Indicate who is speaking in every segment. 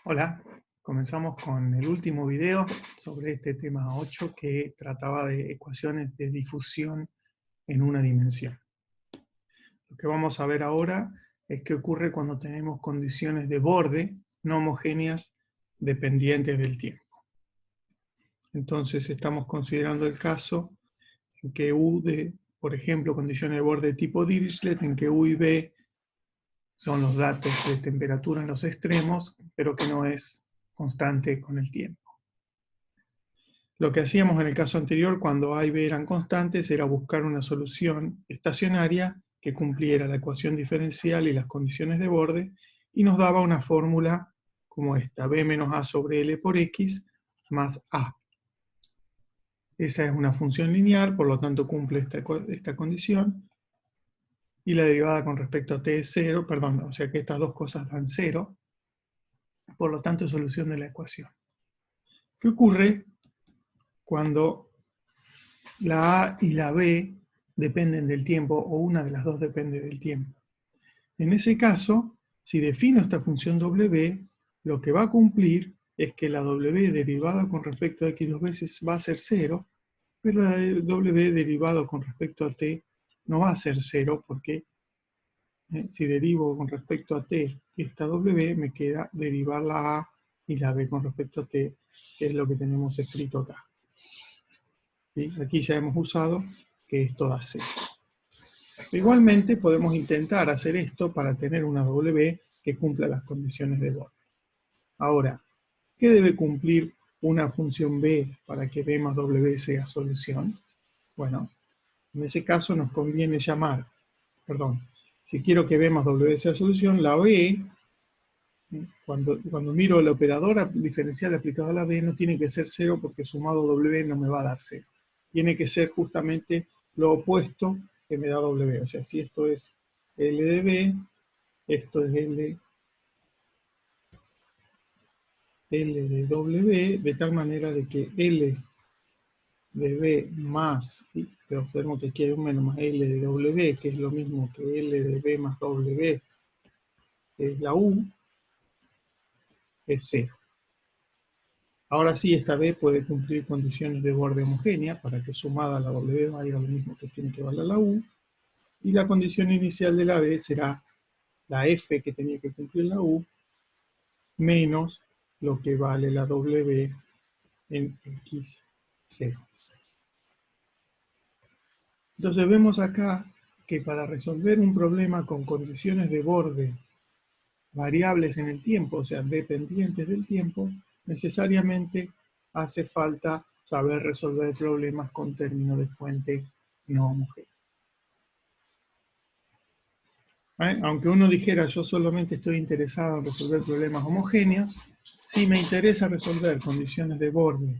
Speaker 1: Hola, comenzamos con el último video sobre este tema 8 que trataba de ecuaciones de difusión en una dimensión. Lo que vamos a ver ahora es qué ocurre cuando tenemos condiciones de borde no homogéneas dependientes del tiempo. Entonces estamos considerando el caso en que U de, por ejemplo, condiciones de borde tipo Dirichlet, en que U y B son los datos de temperatura en los extremos, pero que no es constante con el tiempo. Lo que hacíamos en el caso anterior, cuando A y B eran constantes, era buscar una solución estacionaria que cumpliera la ecuación diferencial y las condiciones de borde, y nos daba una fórmula como esta: B menos A sobre L por X más A. Esa es una función lineal, por lo tanto cumple esta condición, y la derivada con respecto a t es 0, perdón, o sea que estas dos cosas dan 0, por lo tanto es solución de la ecuación. ¿Qué ocurre cuando la A y la B dependen del tiempo, o una de las dos depende del tiempo? En ese caso, si defino esta función W, lo que va a cumplir es que la W derivada con respecto a X dos veces va a ser 0, pero la W derivada con respecto a T no va a ser 0, porque si derivo con respecto a T esta W, me queda derivar la A y la B con respecto a T, que es lo que tenemos escrito acá. ¿Sí? Aquí ya hemos usado que esto da 0. Igualmente podemos intentar hacer esto para tener una W que cumpla las condiciones de borde. Ahora, ¿qué debe cumplir una función B para que B más W sea solución? Bueno, en ese caso nos conviene llamar, si quiero que B más W sea solución, la B, cuando miro el operador diferencial aplicado a la B, no tiene que ser 0 porque sumado W no me va a dar 0. Tiene que ser justamente lo opuesto que me da W. O sea, si esto es L de B, esto es L de W, de tal manera de que L de B más, ¿sí? Pero observemos que aquí hay un menos, más L de W, que es lo mismo que L de B más W, que es la U, es 0. Ahora sí, esta B puede cumplir condiciones de borde homogénea para que sumada a la W valga lo mismo que tiene que valer la U, y la condición inicial de la B será la F que tenía que cumplir la U menos lo que vale la W en X0. Entonces vemos acá que para resolver un problema con condiciones de borde variables en el tiempo, o sea, dependientes del tiempo, necesariamente hace falta saber resolver problemas con términos de fuente no homogéneo. Aunque uno dijera yo solamente estoy interesado en resolver problemas homogéneos, si me interesa resolver condiciones de borde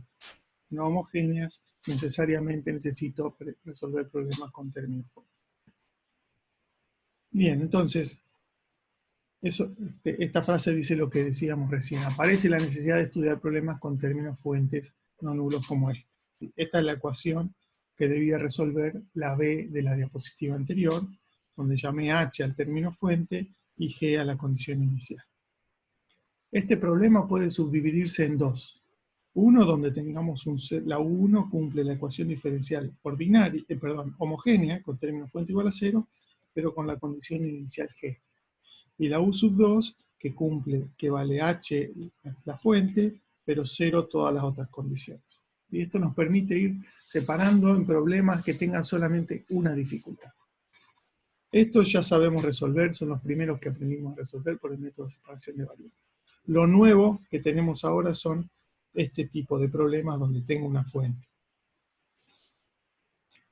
Speaker 1: no homogéneas, necesariamente necesito resolver problemas con términos fuente. Bien, entonces, esta frase dice lo que decíamos recién: aparece la necesidad de estudiar problemas con términos fuentes no nulos como este. Esta es la ecuación que debía resolver la B de la diapositiva anterior, donde llamé H al término fuente y G a la condición inicial. Este problema puede subdividirse en dos. Uno donde tengamos la U1 cumple la ecuación diferencial ordinaria, homogénea, con término fuente igual a 0, pero con la condición inicial G. Y la U sub 2 que cumple, que vale H la fuente, pero 0 todas las otras condiciones. Y esto nos permite ir separando en problemas que tengan solamente una dificultad. Estos ya sabemos resolver, son los primeros que aprendimos a resolver por el método de separación de variables. Lo nuevo que tenemos ahora son este tipo de problemas donde tengo una fuente.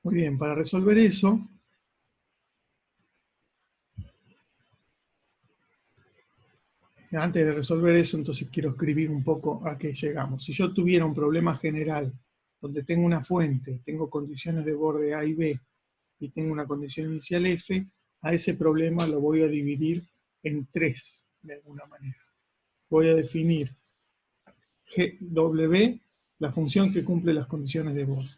Speaker 1: Muy bien, para resolver eso, antes de resolver eso, entonces quiero escribir un poco a qué llegamos. Si yo tuviera un problema general donde tengo una fuente, tengo condiciones de borde A y B y tengo una condición inicial F, a ese problema lo voy a dividir en tres, de alguna manera. Voy a definir W, la función que cumple las condiciones de borde.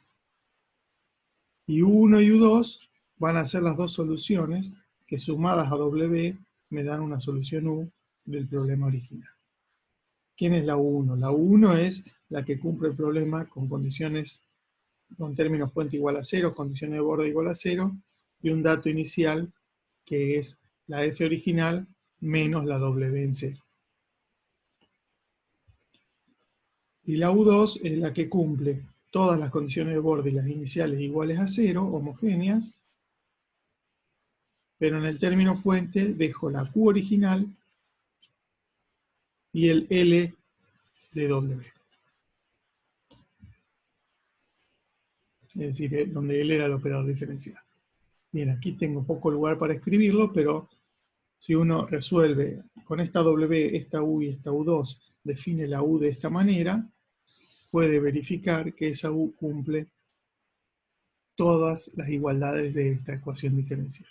Speaker 1: Y U1 y U2 van a ser las dos soluciones que sumadas a W me dan una solución U del problema original. ¿Quién es la U1? La U1 es la que cumple el problema con condiciones, con términos fuente igual a 0, condiciones de borde igual a 0, y un dato inicial que es la F original menos la W en 0. Y la U2 es la que cumple todas las condiciones de borde y las iniciales iguales a 0, homogéneas, pero en el término fuente dejo la Q original y el L de W. Es decir, donde L era el operador diferencial. Bien, aquí tengo poco lugar para escribirlo, pero si uno resuelve con esta W, esta U y esta U2, define la U de esta manera, puede verificar que esa U cumple todas las igualdades de esta ecuación diferencial.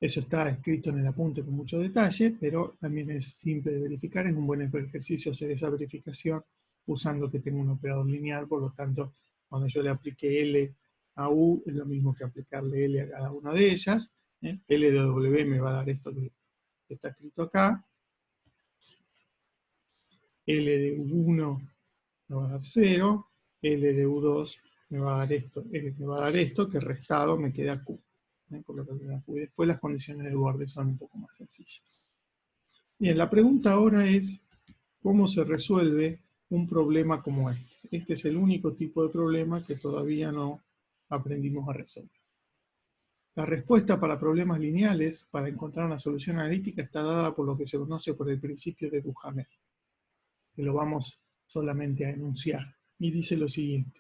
Speaker 1: Eso está escrito en el apunte con mucho detalle, pero también es simple de verificar. Es un buen ejercicio hacer esa verificación usando que tengo un operador lineal, por lo tanto, cuando yo le aplique L a U, es lo mismo que aplicarle L a cada una de ellas. L de W me va a dar esto que está escrito acá. L de U1 me va a dar 0. L de U2 me va a dar esto. L me va a dar esto, que restado me queda Q. Por lo que me da Q. Y después las condiciones de borde son un poco más sencillas. Bien, la pregunta ahora es, ¿cómo se resuelve un problema como este? Este es el único tipo de problema que todavía no aprendimos a resolver. La respuesta para problemas lineales, para encontrar una solución analítica, está dada por lo que se conoce por el principio de Duhamel, que lo vamos solamente a enunciar. Y dice lo siguiente.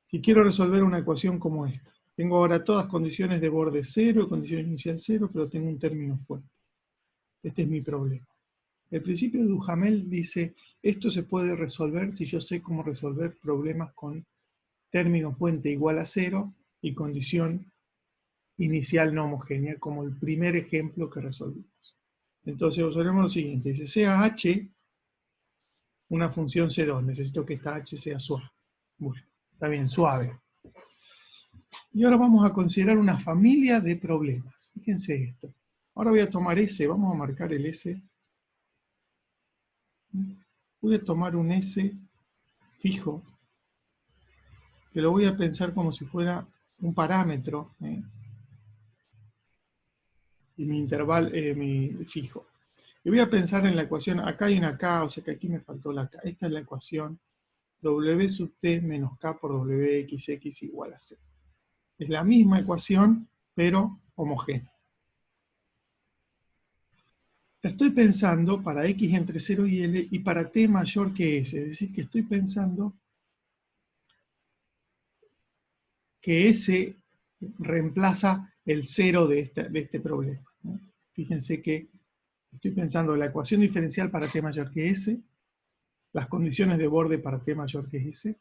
Speaker 1: Si quiero resolver una ecuación como esta, tengo ahora todas condiciones de borde 0, condición inicial 0, pero tengo un término fuente. Este es mi problema. El principio de Duhamel dice, esto se puede resolver si yo sé cómo resolver problemas con término fuente igual a 0 y condición inicial no homogénea, como el primer ejemplo que resolvimos. Entonces observemos lo siguiente, dice, sea h una función C2, necesito que esta h sea suave. Bueno, está bien, suave. Y ahora vamos a considerar una familia de problemas. Fíjense esto. Ahora voy a tomar S, vamos a marcar el S. Voy a tomar un S fijo, que lo voy a pensar como si fuera un parámetro, y mi intervalo, mi fijo. Y voy a pensar en la ecuación, acá hay una K, o sea que aquí me faltó la K. Esta es la ecuación W sub T menos K por WXX igual a 0. Es la misma ecuación, pero homogénea. La estoy pensando para X entre 0 y L y para T mayor que S. Es decir, que estoy pensando que S reemplaza el 0 de este problema. Fíjense que estoy pensando en la ecuación diferencial para T mayor que S, las condiciones de borde para T mayor que S,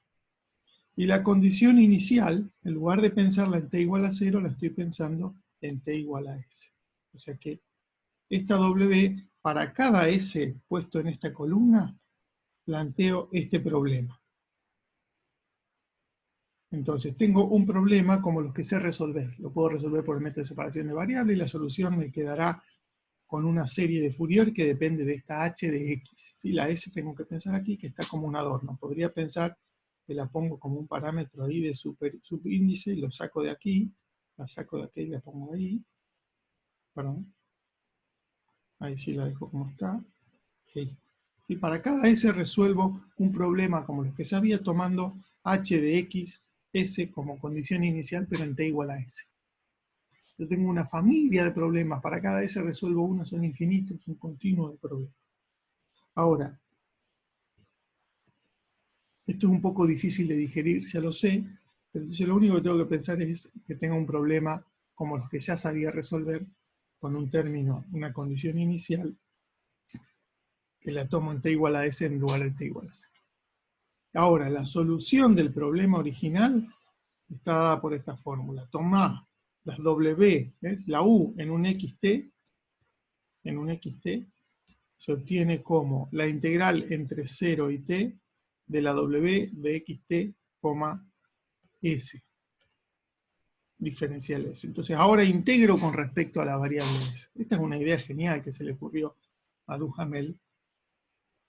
Speaker 1: y la condición inicial, en lugar de pensarla en T igual a 0, la estoy pensando en T igual a S. O sea que esta W, para cada S puesto en esta columna, planteo este problema. Entonces, tengo un problema como los que sé resolver. Lo puedo resolver por el método de separación de variables y la solución me quedará con una serie de Fourier que depende de esta h de x. ¿Sí? La s tengo que pensar aquí que está como un adorno. Podría pensar que la pongo como un parámetro ahí de subíndice y lo saco de aquí. La saco de aquí y la pongo ahí. Perdón. Ahí sí la dejo como está. Okay. Y para cada s resuelvo un problema como los que sabía tomando h de x, s como condición inicial, pero en t igual a s. Yo tengo una familia de problemas, para cada s resuelvo uno, son infinitos, un continuo de problemas. Ahora, esto es un poco difícil de digerir, ya lo sé, pero entonces lo único que tengo que pensar es que tengo un problema como los que ya sabía resolver, con un término, una condición inicial, que la tomo en t igual a s en lugar de t igual a c. Ahora, la solución del problema original está dada por esta fórmula. Tomá las W, ¿ves? La U en un xt, se obtiene como la integral entre 0 y t de la W de xt, s, diferencial s. Entonces ahora integro con respecto a la variable s. Esta es una idea genial que se le ocurrió a Duhamel,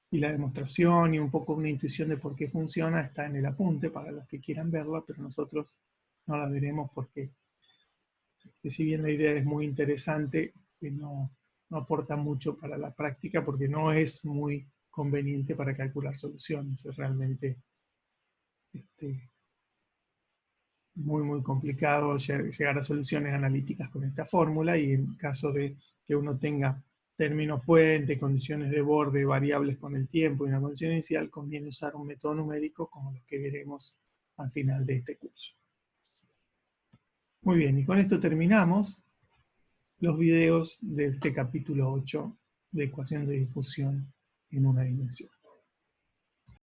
Speaker 1: Y la demostración y un poco una intuición de por qué funciona está en el apunte para los que quieran verla, pero nosotros no la veremos porque, que si bien la idea es muy interesante, no aporta mucho para la práctica porque no es muy conveniente para calcular soluciones. Es realmente este, muy complicado llegar a soluciones analíticas con esta fórmula, y en caso de que uno tenga término fuente, condiciones de borde, variables con el tiempo y una condición inicial, conviene usar un método numérico como los que veremos al final de este curso. Muy bien, y con esto terminamos los videos de este capítulo 8 de ecuación de difusión en una dimensión.